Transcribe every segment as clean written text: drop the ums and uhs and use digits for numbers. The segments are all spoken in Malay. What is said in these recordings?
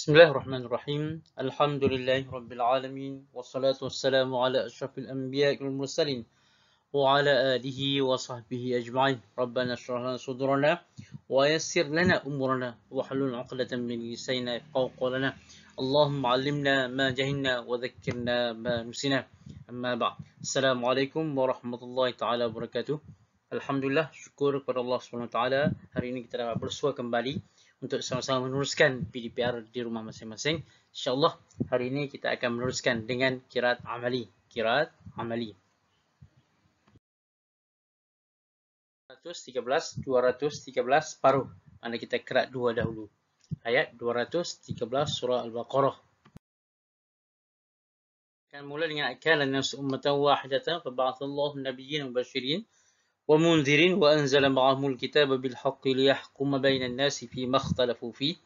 Bismillahirrahmanirrahim. Alhamdulillahirabbil wassalatu wassalamu ala asyrafil anbiya'i wal mursalin wa ala alihi wa sahbihi ajma'in. Rabbana shrah lana sudurana wa yassir lana umurana wa hlul 'uqdatam min lisanina yafqahu qawlana. Allahumma 'allimna ma jahilna wa dhakkirna ma nusina. Amma ba'd. Assalamualaikum warahmatullahi taala wabarakatuh. Alhamdulillah, syukur kepada Allah Subhanahu wa taala. Hari ini kita dapat bersua kembali untuk sama-sama meneruskan PDPR di rumah masing-masing. InsyaAllah hari ini kita akan meneruskan dengan qiraat amali. Qiraat amali. 213 paruh. Mana kita qiraat dua dahulu. Ayat 213 surah Al-Baqarah. Akan mula dengan kana an-nasu ummatan wahidatan fa ba'athallahu an-nabiyyin mubasysyirin ومنذرين وأنزل معهم الكتاب بالحق ليحكم بين الناس فيما اختلفوا فيه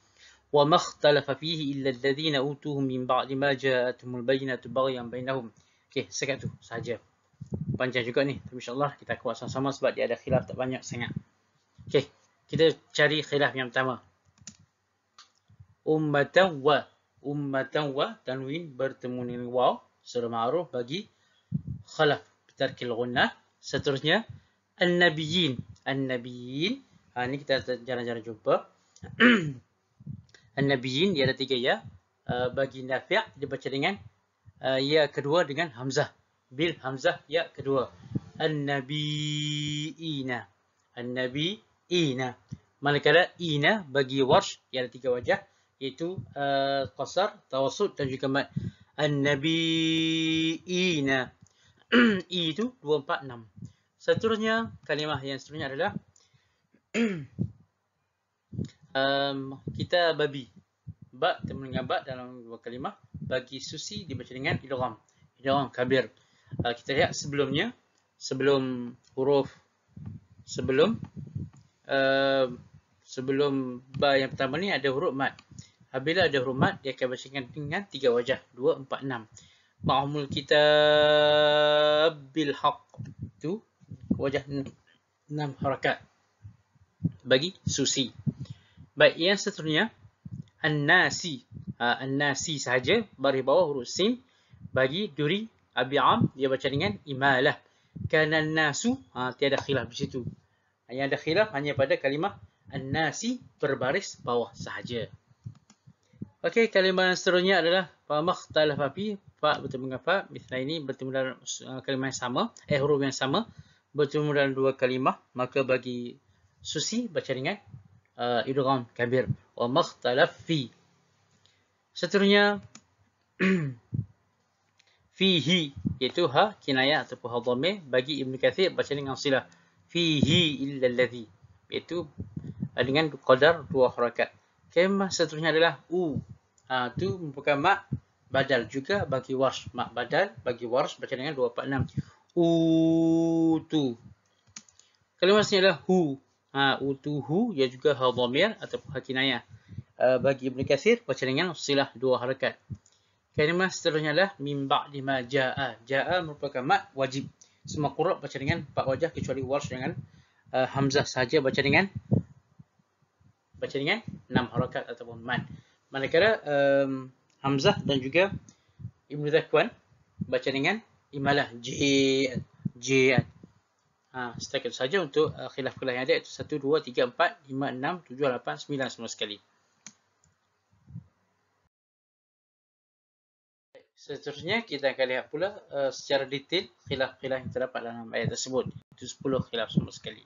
وما اختلف فيه إلا الذين أوتوه من بعد ما جاءتهم البينات بغيا بينهم. Okey, sekat tu sahaja. Panjang juga ni. Tapi insyaAllah kita kuat sama-sama sebab dia ada khilaf tak banyak sangat. Okey, kita cari khilaf yang pertama. Ummatan wa. Ummatan wa. Tanwin bertemu dengan waw. Surah Ma'aruf bagi khalaf. Bitarkil gunnah. Seterusnya. An-Nabiyyin. An-Nabiyyin. Ini kita jarang-jarang jumpa. An-Nabiyyin, dia ada tiga ya. Bagi Nafi' dia baca dengan ya kedua dengan Hamzah. Bil Hamzah ya kedua. An-Nabiyina. An-Nabiyina. Manakala Ina bagi Warsh, dia ada tiga wajah. Iaitu Qasar, Tawassut dan juga Mad. An-Nabiyina. I itu 2, 4, 6. Seterusnya, kalimah yang seterusnya adalah kita babi. Ba, bertemu dengan ba dalam dua kalimah. Bagi susi dibaca dengan idgham. Idgham kabir. Kita lihat sebelumnya, sebelum huruf, sebelum ba yang pertama ni ada huruf mad. Apabila ada huruf mad, dia akan baca dengan tiga wajah. 2, 4, 6. Ma'humul kitab bil haqq. Itu wajah 6 harakat bagi susi. Baik, yang seterusnya an-nasi. An-nasi sahaja baris bawah huruf sin bagi duri abi'am dia baca dengan imalah. Kana an-nasu tiada khilaf di situ. Yang ada khilaf hanya pada kalimah an-nasi berbaris bawah sahaja. Okey, kalimah yang seterusnya adalah fa makhtalafa fi. Fa bertemu dengan fa, misal ini bertemu dalam kalimah yang sama, huruf yang sama. Bertemu dalam dua kalimah, maka bagi susi baca dengan idgham kabir. Wa makhtalaf fi. Seterusnya fihi, iaitu ha kinayah ataupun ha dhamir bagi Ibn Kathir baca dengan silah fihi illa alladhi, iaitu dengan qadar dua harakat. Kalimah seterusnya adalah u. Itu merupakan mak badal juga bagi Warsh. Mak badal bagi Warsh baca dengan 2, 4, 6. Utu. Kalimah seterusnya adalah hu. Utuhu, ia juga ha dhamir ataupun ha kinayah. Bagi Ibn Kathir baca dengan silah dua harakat. Kalimah seterusnya adalah min ba'di ma jaa. Jaa merupakan mat wajib. Semua qurra baca dengan 4 wajah kecuali Warsh dengan Hamzah saja baca dengan 6 harakat ataupun mad. Manakala Hamzah dan juga Ibn Zakwan baca dengan imalah J. Setakat saja untuk khilaf-khilaf yang ada, iaitu 1, 2, 3, 4, 5, 6, 7, 8, 9 semua sekali. Seterusnya kita akan lihat pula secara detail khilaf-khilaf yang terdapat dalam ayat tersebut. Itu 10 khilaf semua sekali.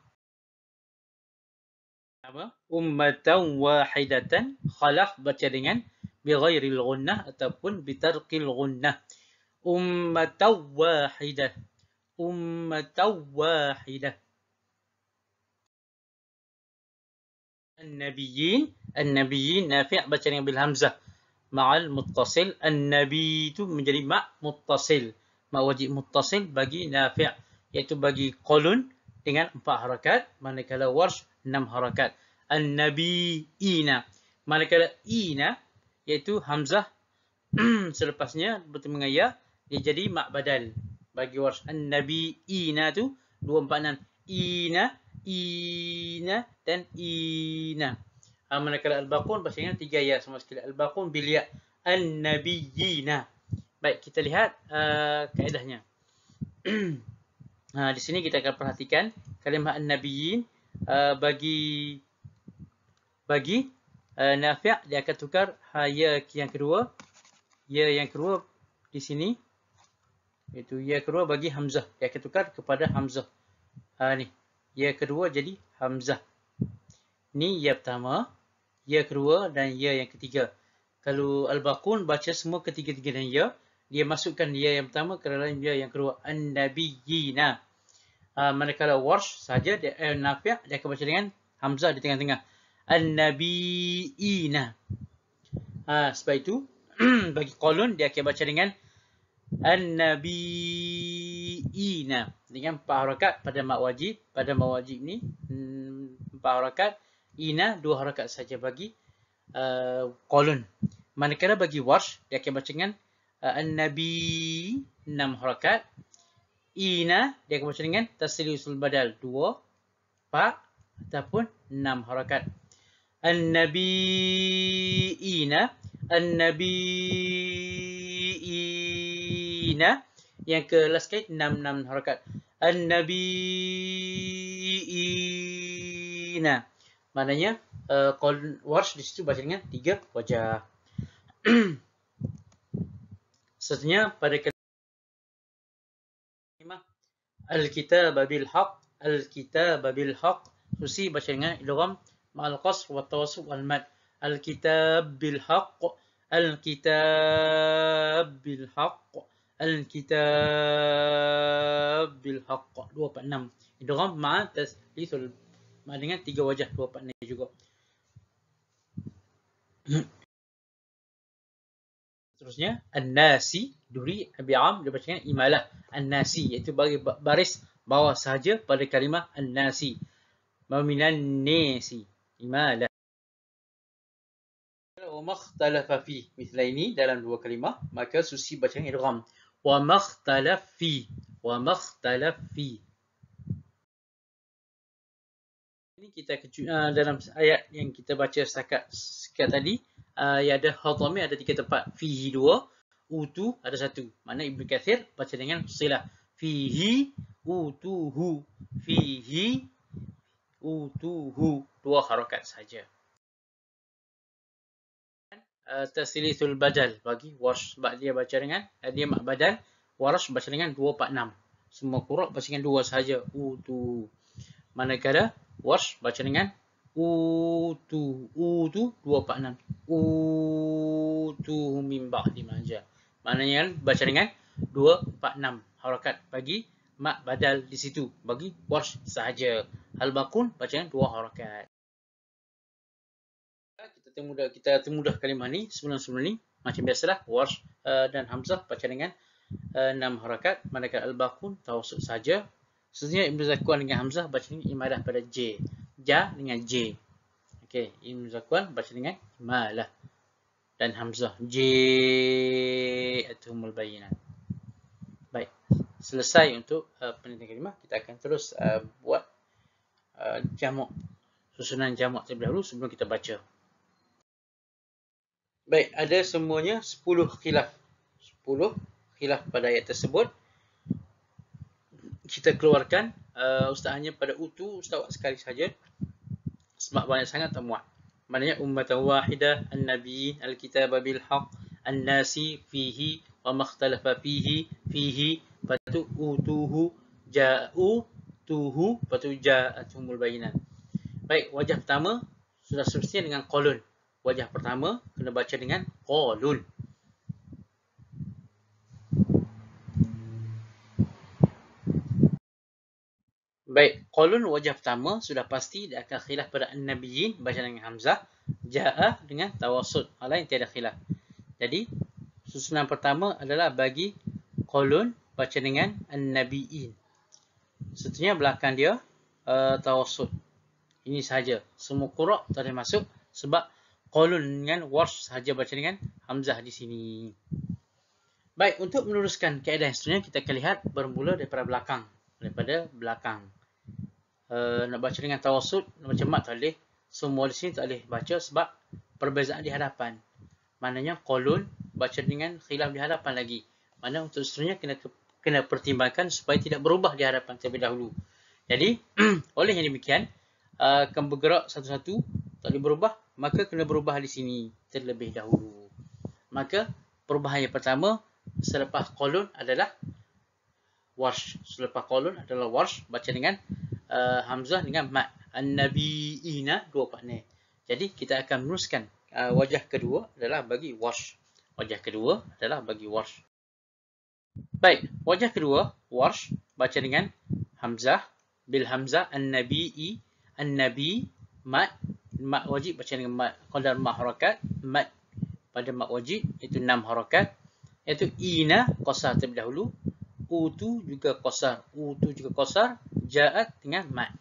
Pertama, ummatan wahidatan, khalaf baca dengan bighairil gunnah ataupun bitarqil gunnah. Ummatan wahidah. Ummatan wahidah. An-Nabiyyin. An-Nabiyyin Nafi' baca dengan bil hamzah ma'al muttasil. An-Nabi itu menjadi ma' muttasil. Ma' wajib muttasil bagi Nafi', iaitu bagi Qalun dengan 4 harakat, manakala Warsh 6 harakat. An-Nabiyina. Manakala ina, iaitu hamzah selepasnya bertemu dengan ya, dia jadi mak badal bagi Warsh. An-Nabiyina tu 2, 4, 6. Ina, ina dan ina. Manakala al-baqun baca dengan 3 ya sama sekali. Al-baqun bil ya. An-nabiyina. Baik, kita lihat kaedahnya. Di sini kita akan perhatikan kalimah an-nabiyyin bagi Nafi' dia akan tukar ya yang kedua. Ya yang kedua di sini iaitu ya kedua bagi hamzah. Dia akan tukar kepada hamzah. Ni. Ya kedua jadi hamzah. Ni ya pertama, ya kedua dan ya yang ketiga. Kalau al-baqun baca semua ketiga-tiga dan ya, dia masukkan ya yang pertama ke dalam ya yang kedua. An-nabiyyina. Manakala Warsh saja dia Nafi' dia akan baca dengan hamzah di tengah-tengah. An-nabiyina. Sebab itu bagi Qalun dia akan baca dengan An-nabiyina dengan 4 harakat pada mat wajib. Pada mat wajib ni 4 harakat, ina 2 harakat saja bagi Qalun. Manakala bagi Warsh dia akan baca dengan An-nabi 6 harakat. Ina dia akan baca dengan taslisul badal 2, 4 ataupun 6 harakat. An-nabiyina, an-nabiyina yang ke last kali 6 harakat. An-nabiyina. Maknanya Warsh di situ baca dengan 3 wajah. Seterusnya pada kalimah al-kitab bil haqq, al-kitab bil haqq susi baca dengan idgham ma'al qasr wa tawassut wal mad. Al-kitab bil haqq, al-kitab bil haqq, al-kitab bil haqq 246. Idgham ma'a taslithul mad dengan 3 wajah 246 juga. Seterusnya an-nasi duri bi'am dia baca dengan imalah an-nasi iaitu bagi baris bawah sahaja pada kalimah an-nasi. Minan nasi imalah. Wa makhtalafa fi misal ini dalam 2 kalimah maka susi baca dengan idgham. Wa makhtalaf fi, wa makhtalaf fi. Ini kita dalam ayat yang kita baca sekat tadi. Yang ada hadami ada 3 tempat. Fihi 2, utu ada 1. Makna Ibnu Katsir baca dengan silah. Fihi utuhu, fihi utuhu 2 harakat saja. Taslithul badal bagi Warsh sebab dia baca dengan dia mak badal. Warsh baca dengan 246. Semua qura' baca dengan 2 saja. Utu. Manakala Warsh baca dengan utu 246. Utu min ba'di ma ja. Maknanya baca dengan 246 harakat bagi mak badal di situ bagi Warsh sahaja. Al-baqun baca dengan 2 harakat. Kita termudah kalimah ni sebelum ni macam biasalah Warsh dan hamzah baca dengan 6 harakat. Manakala al-baqun tawassut saja. Seterusnya Ibnu Zakwan dengan hamzah baca dengan imalah pada J. Ja dengan J. Okey, Ibnu Zakwan baca dengan imalah dan hamzah J atumul bayyinat. Baik, selesai untuk penelitian kalimah. Kita akan terus buat jamak, susunan jamak terlebih dahulu sebelum kita baca. Baik, ada semuanya 10 khilaf. 10 khilaf pada ayat tersebut. Kita keluarkan ustaz hanya pada utu ustaz sekali saja sebab banyak sangat tak muat. Maknanya ummatan wahidah, an-nabiyyin, al-kitab bil haqq, an-nasi fihi wa makhtalafa fihi, fihi patu utuhu, ja'u tuhu patu ja'atumul bayyinat. Baik, wajah pertama sudah semestinya dengan qalun. Wajah pertama kena baca dengan qalun. Baik, qalun wajah pertama sudah pasti dia akan khilaf pada an-nabiyyin baca dengan hamzah, ja'a dengan tawassut. Hal lain tiada khilaf. Jadi, susunan pertama adalah bagi qalun baca dengan an-nabiyyin. Seterusnya belakang dia tawassut. Ini sahaja. Semua qura' tak boleh masuk sebab qalun dengan Warsh sahaja baca dengan hamzah di sini. Baik, untuk meneruskan kaedah yang seterusnya kita akan lihat bermula daripada belakang. Nak baca dengan tawassut macam mat tak boleh semua di sini tak boleh baca sebab perbezaan di hadapan. Maknanya kolon baca dengan khilaf di hadapan lagi. Mana untuk seterusnya kena pertimbangkan supaya tidak berubah di hadapan terlebih dahulu. Jadi oleh yang demikian akan bergerak satu-satu, tak boleh berubah, maka kena berubah di sini terlebih dahulu. Maka perubahan yang pertama selepas kolon adalah warsh. Selepas kolon adalah warsh baca dengan hamzah dengan mat. An-nabiina dua partner. Jadi kita akan meneruskan wajah kedua adalah bagi warsh. Wajah kedua adalah bagi warsh. Baik, wajah kedua warsh baca dengan hamzah bil hamzah an-nabii, an-nabi mat, mat wajib baca dengan mat qadar mat harakat, mat pada mat wajib iaitu 6 harakat, iaitu ina qasar terlebih dahulu, utu juga qasar, utu juga qasar, ja'at dengan mat.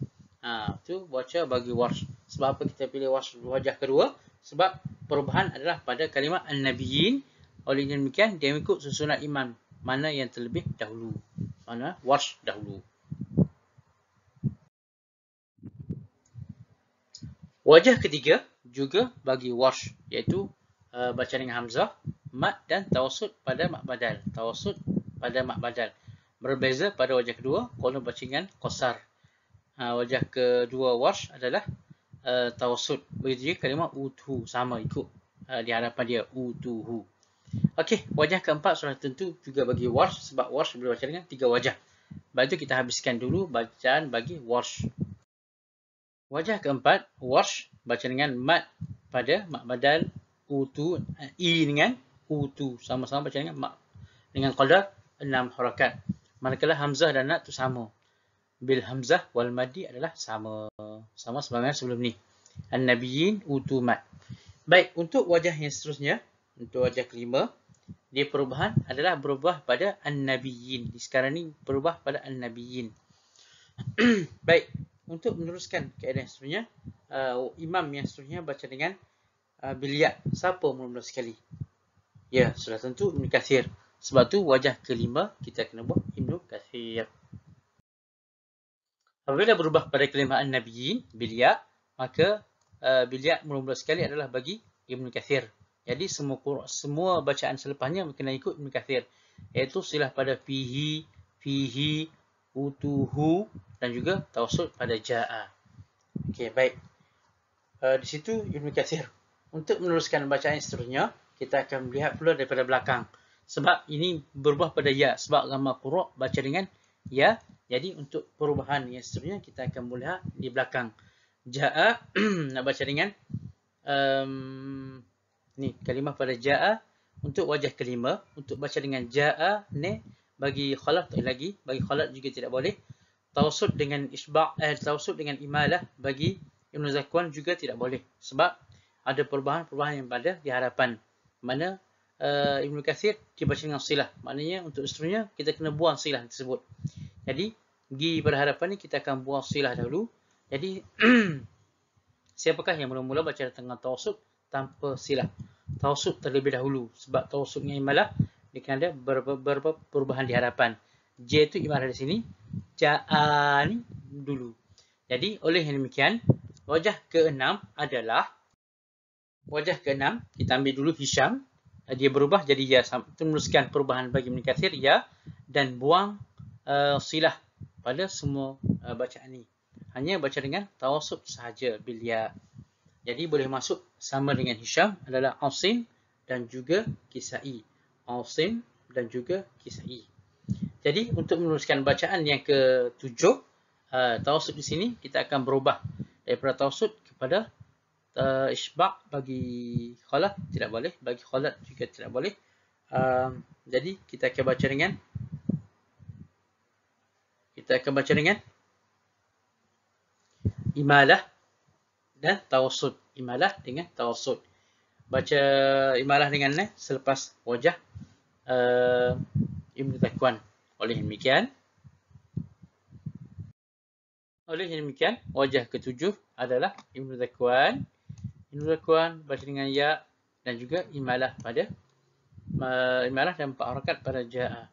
Itu baca bagi warsh. Sebab apa kita pilih warsh wajah kedua? Sebab perubahan adalah pada kalimat an-nabiyyin. Oleh demikian dia mengikut susunan imam mana yang terlebih dahulu. Mana warsh dahulu. Wajah ketiga juga bagi warsh, iaitu baca dengan hamzah, mat dan tawassut pada mat badal. Tawassut pada mat badal. Berbeza pada wajah kedua, kolon baca dengan qasar. Wajah kedua warsh adalah tawassut. Begitu juga kalimah utuhu, sama ikut di hadapan dia utuhu. Okey, wajah keempat sudah tentu juga bagi warsh sebab warsh boleh baca dengan 3 wajah. Baik itu kita habiskan dulu bacaan bagi warsh. Wajah keempat, warsh baca dengan mat pada mat badal utu, i dengan utu, sama-sama baca dengan mat dengan qadar 6 harakat. Manakala hamzah dan nat itu sama. Bil hamzah wal maddi adalah sama sebagaimana sebelum ni. An-nabiyyin utu mat. Baik, untuk wajah yang seterusnya, untuk wajah kelima, dia perubahan adalah berubah pada an-nabiyyin. Sekarang ni berubah pada an-nabiyyin. Baik, untuk meneruskan keadaan seterusnya, imam yang seterusnya baca dengan bil-ya. Siapa mula-mula sekali? Ya, sudah tentu Ibn Kathir. Sebab tu wajah kelima kita kena buat Ibn Kathir. Apabila berubah pada kalimah an-nabiyyin bil-ya, maka bil-ya mula-mula sekali adalah bagi Ibn Kathir. Jadi semua bacaan selepasnya kena ikut Ibn Kathir, iaitu silah pada fihi, fihi, utuhu dan juga tawassut pada ja'a. Okey, baik. Di situ Ibn Kathir. Untuk meneruskan bacaan yang seterusnya, kita akan melihat pula daripada belakang. Sebab ini berubah pada ya, sebab ramai qurra baca dengan ya. Jadi untuk perubahan yang seterusnya kita akan melihat di belakang. Ja'a nak baca dengan ni kalimah pada ja'a untuk wajah kelima. Untuk baca dengan ja'a ni bagi khalaf tak lagi, bagi khalaf juga tidak boleh. Tawassut dengan isba' tawassut dengan imalah bagi Ibn Zakwan juga tidak boleh sebab ada perubahan-perubahan yang pada di hadapan. Mana Ibn Kathir dibaca dengan silah. Maknanya untuk seterusnya kita kena buang silah tersebut. Jadi pergi pada hadapan ni kita akan buang silah dahulu. Jadi siapakah yang mula-mula baca dengan tawassut tanpa silah? Tawassut terlebih dahulu sebab tawassut dengan imalah dia akan ada beberapa perubahan di hadapan. J itu imalah di sini, ja'a ni dulu. Jadi oleh yang demikian, wajah ke-6 adalah wajah ke-6 kita ambil dulu Hisham. Dia berubah jadi ya. Meneruskan perubahan bagi Ibn Kathir ya dan buang silah pada semua bacaan ni. Hanya baca dengan tawassut sahaja bil ya. Jadi boleh masuk sama dengan Hisham adalah Asim dan juga Kisai. Asim dan juga Kisai. Jadi untuk meneruskan bacaan yang ke-7, tawassut di sini kita akan berubah daripada tawassut kepada isba' bagi khalaf tidak boleh, bagi khalaf juga tidak boleh. Jadi kita akan baca dengan imalah dan tawassut. Imalah dengan tawassut. Baca imalah dengan selepas wajah Ibn Zakwan. Oleh demikian, wajah ke-7 adalah Ibn Zakwan. Ibn Zakwan baca dengan ya dan juga imalah pada imalah dan 4 harakat pada ja'a.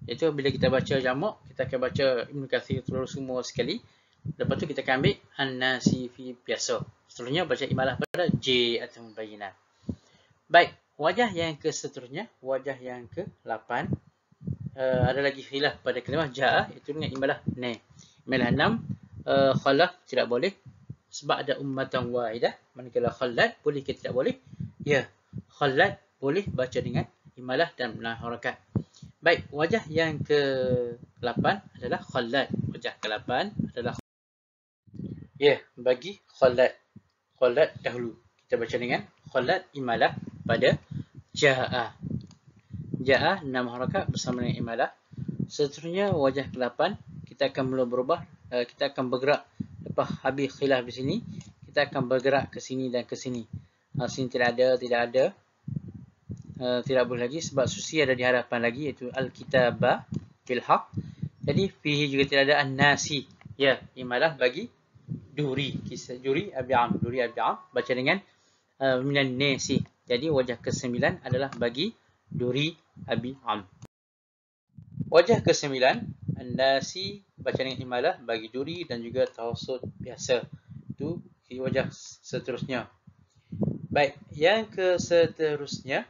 Iaitu bila kita baca jamak, kita akan baca Ibn Kathir terus semua sekali. Lepas tu kita akan ambil an-nasi fi biasa. Seterusnya baca imalah pada J atau mubayyinah. Baik, wajah yang ke seterusnya, wajah yang ke-8. Ada lagi khilaf pada kalimah ja'a, itu dengan imalah ne. Imalah 6, khalaf tidak boleh sebab ada ummatan wahidah. Manakala khalat boleh ke tidak boleh? Ya, khalat boleh baca dengan imalah dan menahan harakat. Baik, wajah yang ke-8 adalah khalat. Wajah ke-8 adalah bagi khalat. Khalat dahulu. Kita baca dengan khalat imalah pada ja'a. Ja'a 6 harakat bersama dengan imalah. Seterusnya wajah ke-8 kita akan mula berubah. Kita akan bergerak lepas habis khilaf di sini. Kita akan bergerak ke sini dan ke sini. Sini tidak ada. Tidak boleh lagi sebab susi ada di hadapan lagi, iaitu al-kitabah bil haq. Jadi fihi juga tidak ada an-nasi. Ya, imalah bagi duri. Kisah duri abi'am. Duri abi'am baca dengan minan nasi. Jadi wajah ke-9 adalah bagi duri abi'am. Wajah ke-9 an-nasi baca dengan imalah bagi duri dan juga tawassut biasa. Itu wajah seterusnya. Baik, yang ke seterusnya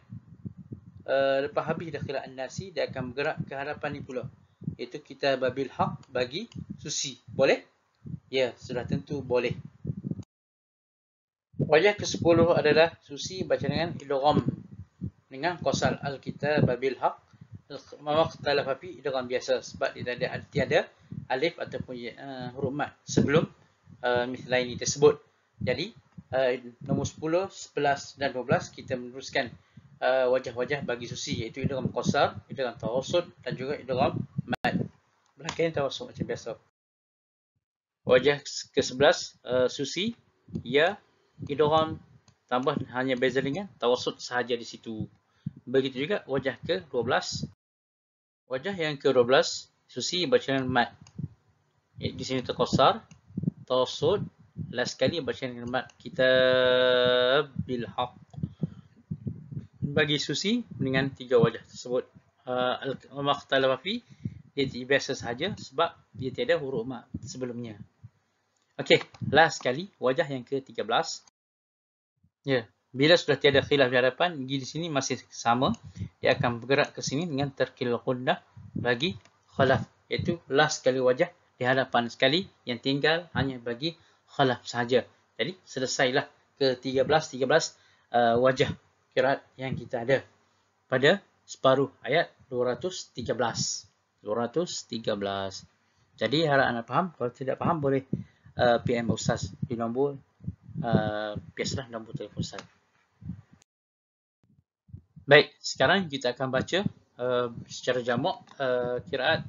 lepas habis dah khilaf an-nasi, dia akan bergerak ke hadapan ni pula, iaitu kita babil haq bagi susi. Boleh? Ya, sudah tentu boleh. Wajah ke-10 adalah susi baca dengan idgham dengan qasar al-kitab babil haq maqtalafa fi idgham biasa sebab dia tiada alif ataupun huruf mat sebelum mithlaini tersebut. Jadi nombor 10, 11 dan 12 kita meneruskan wajah-wajah bagi susi, iaitu idgham qasar, idgham tawassut dan juga idgham mad. Belakang tawassut macam biasa. Wajah ke-11 susi, ya, idgham tambah hanya beza dengan tawassut sahaja di situ. Begitu juga wajah ke-12. Wajah yang ke-12 susi baca dengan mad. Di sini terqasar, tawassut, last sekali baca dengan mad, kitab bil haq. Bagi susi dengan 3 wajah tersebut. Al-makhtalafa fi dia biasa sahaja sebab dia tiada huruf mat sebelumnya. Okey, last sekali wajah yang ke-13. Ya, bila sudah tiada khilaf di hadapan, di sini masih sama. Dia akan bergerak ke sini dengan tarkil qundah bagi khalaf, iaitu last sekali wajah di hadapan sekali, yang tinggal hanya bagi khalaf sahaja. Jadi selesailah ke 13 wajah qiraat yang kita ada pada separuh ayat 213. Jadi harap anda faham. Kalau tidak faham boleh PM Ustaz di nombor biasalah nombor telefon Ustaz. Baik, sekarang kita akan baca secara jamak qiraat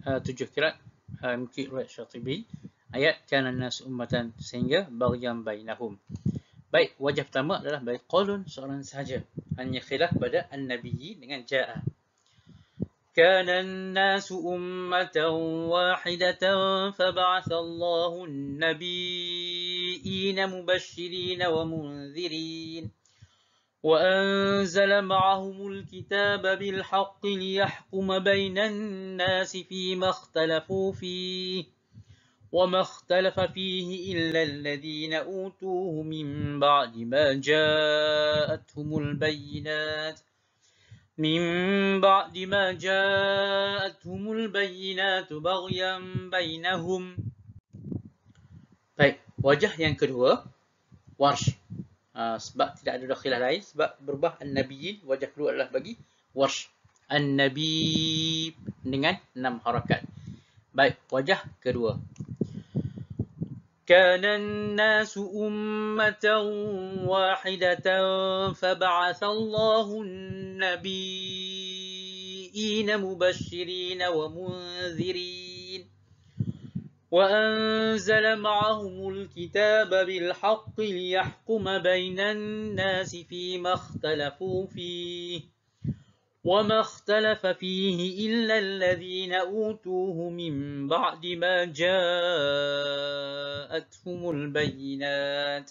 7 qiraat Mukti riwayat Syatibi ayat kana nas ummatan sehingga baghyan bainahum. Baik, wajah pertama adalah bagi qaulun seorang sahaja. Hanya khilaf pada an-nabiyyi dengan ja'a. Kana an-nasu ummatan wahidatan fab'atha Allahu an-nabiyyina mubasysyirin wa munzirin wa anzala ma'ahumul kitaba bil haqqi liyahkuma bainan nasi fima ikhtalafu fihi وما اختلف فيه إلا الذين أوتوه من بعد ما جاءتهم البينات بغيا بينهم. Baik, wajah yang kedua Warsh. Sebab tidak ada khilaf lain, sebab berubah an-nabiyyin, wajah kedua adalah bagi Warsh. An-nabi dengan 6 harakat. Baik, wajah kedua. كان الناس أمة واحدة فبعث الله النبيين مبشرين ومنذرين وأنزل معهم الكتاب بالحق ليحكم بين الناس فيما اختلفوا فيه وما اختلف فيه إلا الذين أوتوه من بعد ما جاءتهم البينات.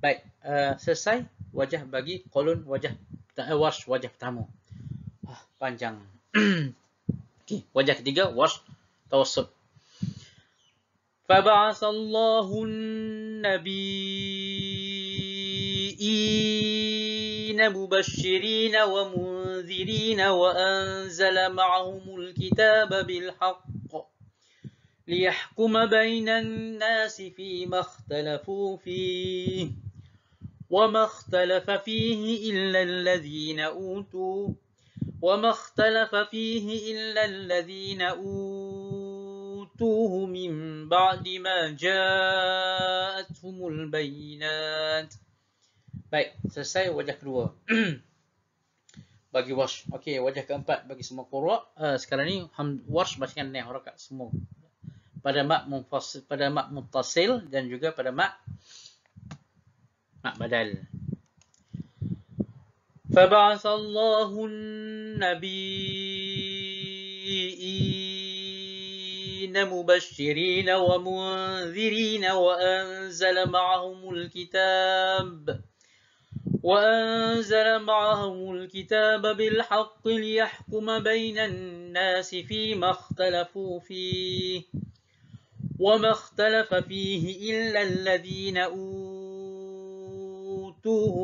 Baik, selesai wajah bagi qaulun Warsh wajah pertama. Panjang. Okey, wajah ketiga Warsh tawassut. فبعث الله النبيين مبشرين ومنذرين وأنزل معهم الكتاب بالحق ليحكم بين الناس فيما اختلفوا فيه وما اختلف فيه إلا الذين أوتوه من بعد ما جاءتهم البينات. Baik, selesai wajah kedua. Bagi Warsh. Okey, wajah keempat bagi semua qurra. Sekarang ni Warsh bacakan naik harakat semua. Pada mak muttasil dan juga pada mak badal. فبعث الله النبيين مبشرين ومنذرين وأنزل معهم الكتاب بالحق ليحكم بين الناس فيما اختلفوا فيه وما اختلف فيه إلا الذين أوتوه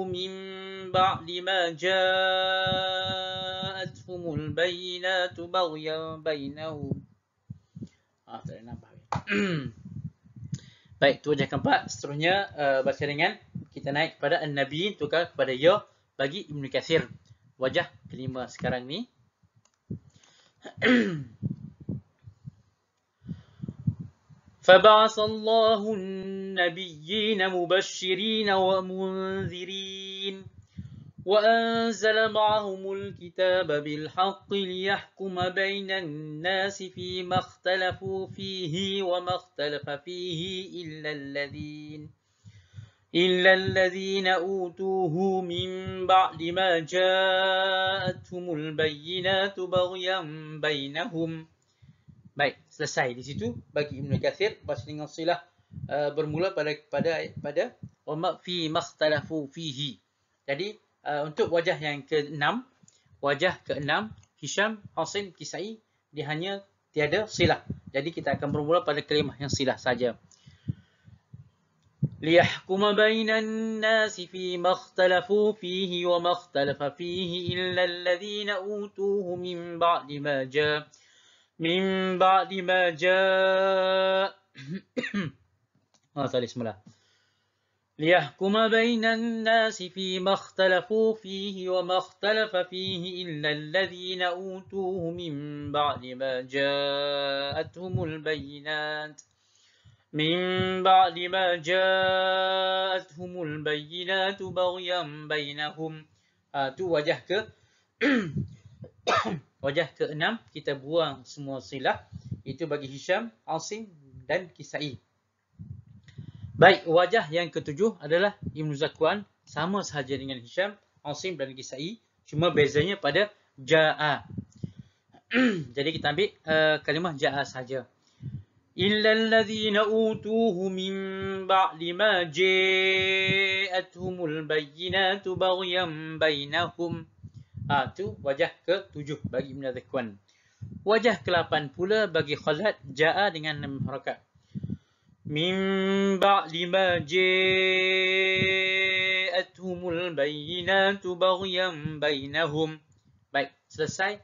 من بعد ما جاءتهم البينات بغيا بينهم. Tak ada nampak. Baik, tu wajah keempat. Seterusnya baca ringan. Kita naik kepada An-Nabi, tukar kepada Ya bagi Ibn Kathir. Wajah kelima sekarang ni. فبعث الله النبيين مبشرين ومنذرين وأنزل معهم الكتاب بالحق ليحكم بين الناس فيما اختلفوا فيه وما اختلف فيه إلا الذين أوتوه من بعد ما جاءتهم البينات بغيا بينهم. Baik, selesai di situ bagi Ibn Kathir baca dengan silah bermula pada wa fi makhtalafu fihi. Jadi untuk wajah yang ke-6, Hisham, Asim, Kisai, dia hanya tiada silah. Jadi kita akan bermula pada kalimah yang silah saja. ليحكم بين الناس فيما اختلفوا فيه وما اختلف فيه إلا الذين أوتوه من بعد ما جاء ليحكم بين الناس فيما اختلفوا فيه وما اختلف فيه إلا الذين أوتوه من بعد ما جاءتهم البينات بغيا بينهم. Tu wajah wajah ke-6 kita buang semua silah. Itu bagi Hisham, Asim dan Kisai. Baik, wajah yang ke-7 adalah Ibn Zakwan. Sama sahaja dengan Hisham, Asim dan Kisai. Cuma bezanya pada ja'a. Jadi kita ambil kalimah ja'a sahaja. إلا الذين أوتوه من بعد ما جاءتهم البينات بغيا بينهم. Tu wajah ke-7 bagi Ibn Zakwan. Wajah ke-8 pula bagi Khalad, ja'a dengan 6 harakat. Min ba'di ma ja'atuhumul bayyinatu baghyan bainahum. Baik, selesai.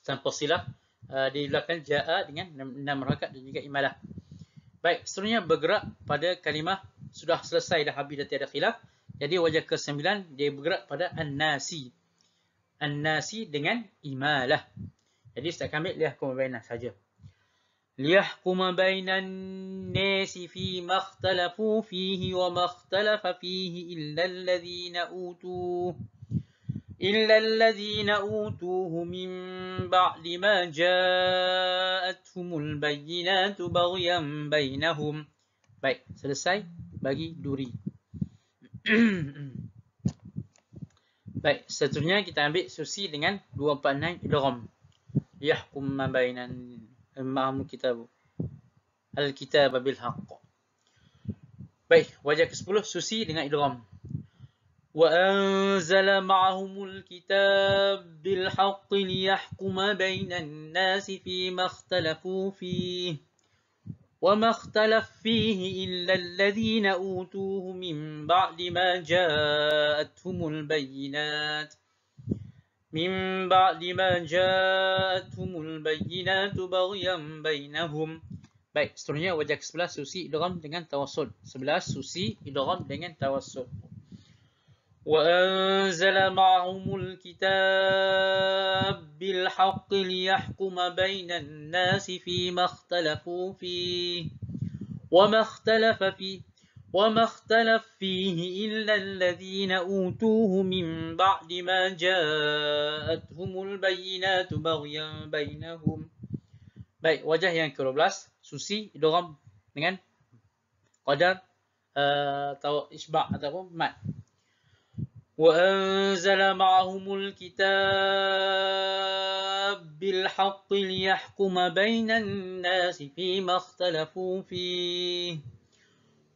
Tanpa silah. Dilakukan ja'a dengan 6 harakat dan juga imalah. Baik, seterusnya bergerak pada kalimah sudah selesai dah, habis dah tiada khilaf. Jadi wajah ke-9 dia bergerak pada an-nasi. An-nasi dengan imalah. Jadi saya akan ambil liyahkum bainan saja. Liyahkum bainan nasi fi ma ikhtalafu fihi wa ma ikhtalafa fihi illa alladhina utuhu min ba'di ma ja'atuhumul bayyinatu baghyan bainahum. Baik, selesai bagi Duri. Baik, seterusnya kita ambil Susi dengan 246 idgham. Yahkum ma bainan ma'amul kitab al-kitab bil haqq. Baik, wajah ke-10 Susi dengan idgham. Wa anzala ma'ahumul kitab bil haqq liyahkum bainan nasi fi ma ikhtalafu fihi وما اختلف فيه إلا الذين أوتوه من بعد ما جاءتهم البينات بغيا بينهم. Baik, seterusnya wajah ke-11 susi idgham dengan tawassul. 11 susi idgham dengan tawassul. وأنزل معهم الكتاب بالحق ليحكم بين الناس فيما اختلفوا فيه وما اختلف فيه إلا الذين أوتوه من بعد ما جاءتهم البينات بغيا بينهم. Baik, wajah yang ke-12 susi idgham dengan qadar atau isba' ataupun mat. وأنزل معهم الكتاب بالحق ليحكم بين الناس فيما اختلفوا فيه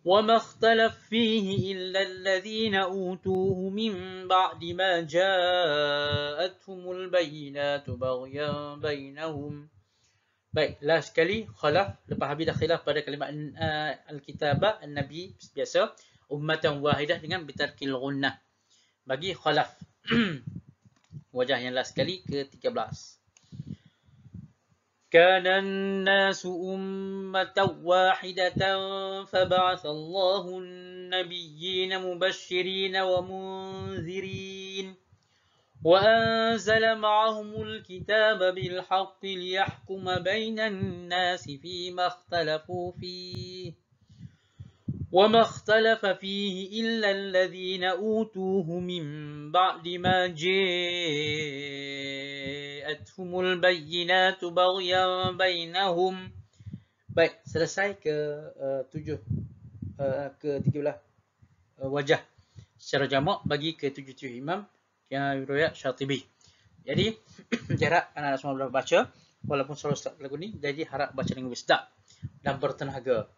وما اختلف فيه إلا الذين أوتوه من بعد ما جاءتهم البينات بغيا بينهم. Baik, last sekali khalaf, lepas habis dah khilaf pada kalimat al-kitabah, an-nabi biasa, ummatan wahidah dengan bitarkil ghunnah. Bagi khalaf. Wajah yang last sekali ke-13. Kana an-nasu ummatan wahidatan fab'atha Allahu an-nabiyyina mubasysyirin wa munzirin wa anzala ma'ahumul kitaba bil haqqi liyahkuma bainan nasi fima ikhtalafu fihi وما اختلف فيه إلا الذين أوتوه من بعد ما جاءتهم البينات بغيا بينهم. Baik, selesai ke-13 wajah secara jamak bagi ke-7 imam yang riwayat Syatibi. Jadi harap anak-anak semua boleh baca walaupun suara ustaz lagu ni, jadi harap baca dengan sedap dan bertenaga.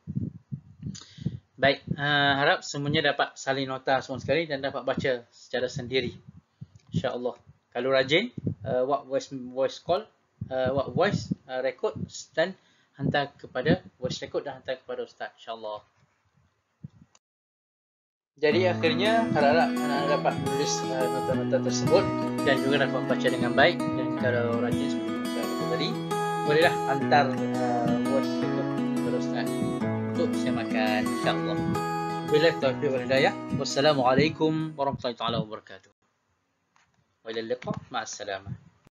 Baik, harap semuanya dapat salin nota semua sekali dan dapat baca secara sendiri, insya-Allah. Kalau rajin, buat voice call, buat voice record dan hantar kepada voice record dan hantar kepada ustaz, insya-Allah. Jadi akhirnya harap anak dapat menulis nota-nota tersebut dan juga dapat membaca dengan baik. Dan kalau rajin seperti yang tadi, bolehlah hantar voice record kepada ustaz untuk semakan, insya-Allah. Billahi taufiq wal hidayah. Wassalamualaikum warahmatullahi taala wabarakatuh. Wa ila liqa, ma'as salamah.